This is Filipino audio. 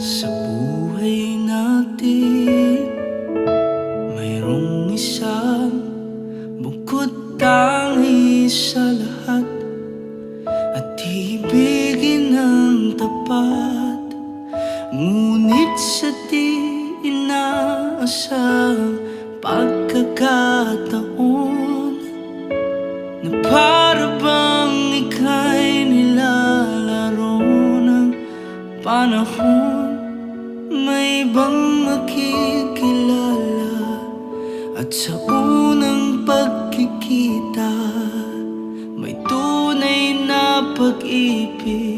Sa buhay natin, mayroong isang bukod tangi sa lahat, at ibigin ng tapat. Ngunit sa di inaasahang pagkakataon, na para bang ika'y nilalaro ng panahon, may ibang makikilala, at sa unang pagkikita may tunay na pag-ibig.